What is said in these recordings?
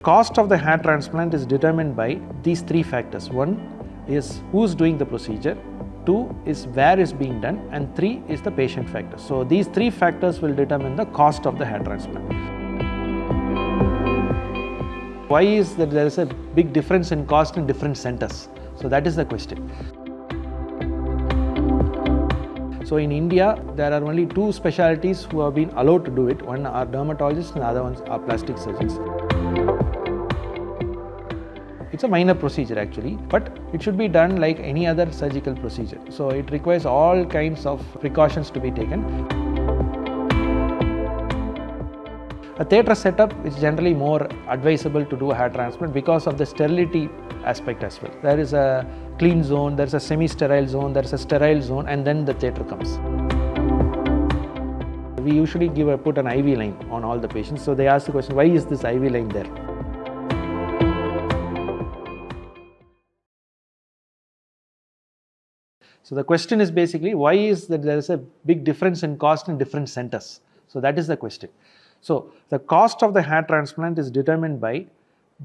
Cost of the hair transplant is determined by these three factors. One is who's doing the procedure, two is where it's being done, and three is the patient factor. So these three factors will determine the cost of the hair transplant. Why is that there is a big difference in cost in different centers? So that is the question. So in India, there are only two specialties who have been allowed to do it. One are dermatologists and the other ones are plastic surgeons. It's a minor procedure actually, but it should be done like any other surgical procedure. So it requires all kinds of precautions to be taken. A theatre setup is generally more advisable to do a hair transplant because of the sterility aspect as well. There is a clean zone, there is a semi-sterile zone, there is a sterile zone, and then the theatre comes. We usually put an IV line on all the patients. So they ask the question, why is this IV line there? So the question is basically, why is that there is a big difference in cost in different centers? So that is the question. So the cost of the hair transplant is determined by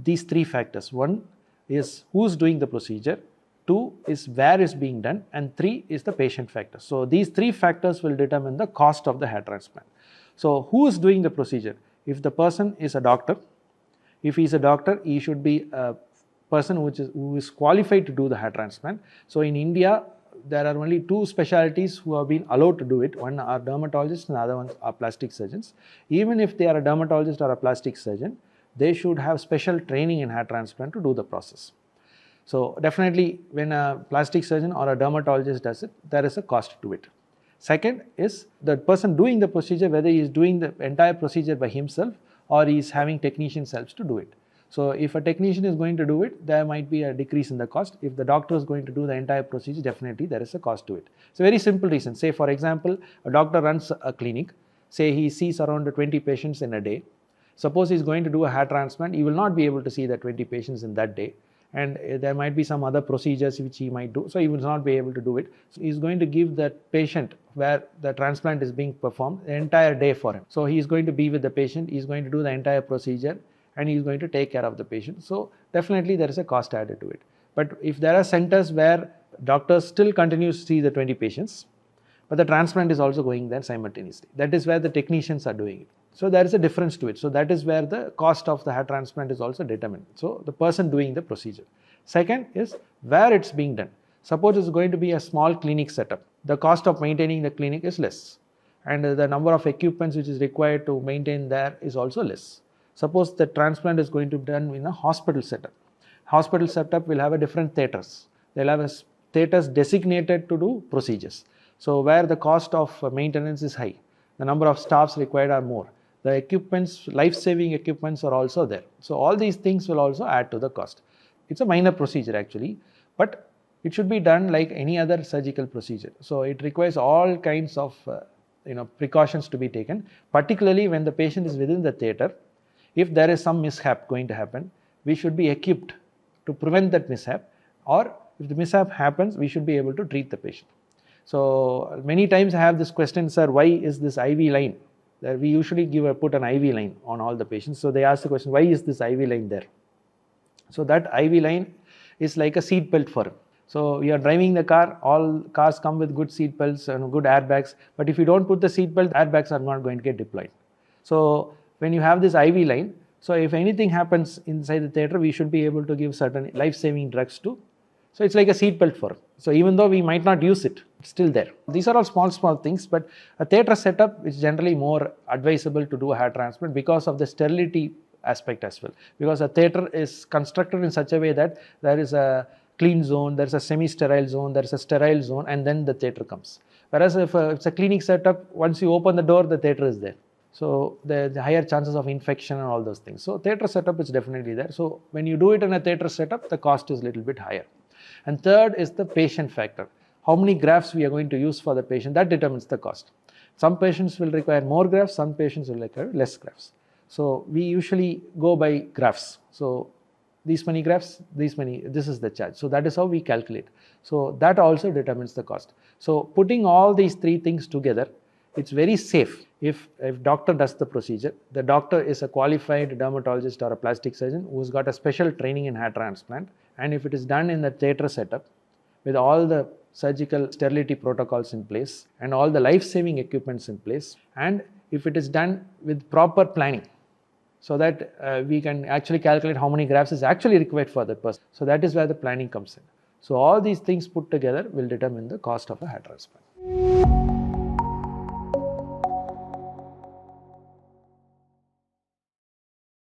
these three factors. One is who's doing the procedure, two is where it's being done, and three is the patient factor. So these three factors will determine the cost of the hair transplant. So who is doing the procedure? If the person is a doctor, if he is a doctor, he should be a person who is qualified to do the hair transplant. So in India, there are only two specialties who have been allowed to do it. One are dermatologists and the other ones are plastic surgeons. Even if they are a dermatologist or a plastic surgeon, they should have special training in hair transplant to do the process. So definitely when a plastic surgeon or a dermatologist does it, there is a cost to it. Second is the person doing the procedure, whether he is doing the entire procedure by himself or he is having technicians helps to do it. So if a technician is going to do it, there might be a decrease in the cost. If the doctor is going to do the entire procedure, definitely there is a cost to it. It's a very simple reason. Say for example, a doctor runs a clinic. Say he sees around 20 patients in a day. Suppose he is going to do a hair transplant, he will not be able to see the 20 patients in that day. And there might be some other procedures which he might do. So he will not be able to do it. So he is going to give that patient where the transplant is being performed the entire day for him. So he is going to be with the patient. He is going to do the entire procedure and he is going to take care of the patient. So definitely there is a cost added to it. But if there are centers where doctors still continue to see the 20 patients, but the transplant is also going there simultaneously. That is where the technicians are doing it. So there is a difference to it. So that is where the cost of the hair transplant is also determined. So the person doing the procedure. Second is where it's being done. Suppose it's going to be a small clinic setup. The cost of maintaining the clinic is less. And the number of equipments which is required to maintain there is also less. Suppose the transplant is going to be done in a hospital setup. Hospital setup will have a different theatres. They'll have theatres designated to do procedures. So where the cost of maintenance is high, the number of staffs required are more. The equipments, life-saving equipments are also there. So all these things will also add to the cost. It's a minor procedure actually, but it should be done like any other surgical procedure. So it requires all kinds of precautions to be taken, particularly when the patient is within the theatre. If there is some mishap going to happen, we should be equipped to prevent that mishap, or if the mishap happens, we should be able to treat the patient. So many times I have this question, sir, why is this IV line? We usually put an IV line on all the patients. So they ask the question, why is this IV line there? So that IV line is like a seat belt for him. So you are driving the car, all cars come with good seat belts and good airbags, but if you don't put the seat belt, airbags are not going to get deployed. So when you have this IV line, so if anything happens inside the theatre, we should be able to give certain life-saving drugs too. So it's like a seat belt for him. So even though we might not use it, it's still there. These are all small things, but a theatre setup is generally more advisable to do a hair transplant because of the sterility aspect as well. Because a theatre is constructed in such a way that there is a clean zone, there is a semi-sterile zone, there is a sterile zone, and then the theatre comes. Whereas if it's a clinic setup, once you open the door, the theatre is there. So the higher chances of infection and all those things. So theatre setup is definitely there. So when you do it in a theatre setup, the cost is a little bit higher. And third is the patient factor. How many grafts we are going to use for the patient, that determines the cost. Some patients will require more grafts, some patients will require less grafts. So we usually go by grafts. So these many grafts, this is the charge. So that is how we calculate. So that also determines the cost. So putting all these three things together, it's very safe. If doctor does the procedure, the doctor is a qualified dermatologist or a plastic surgeon who's got a special training in hair transplant, and if it is done in the theatre setup with all the surgical sterility protocols in place and all the life-saving equipments in place, and if it is done with proper planning, so that we can actually calculate how many grafts is actually required for the person. So that is where the planning comes in. So all these things put together will determine the cost of a hair transplant.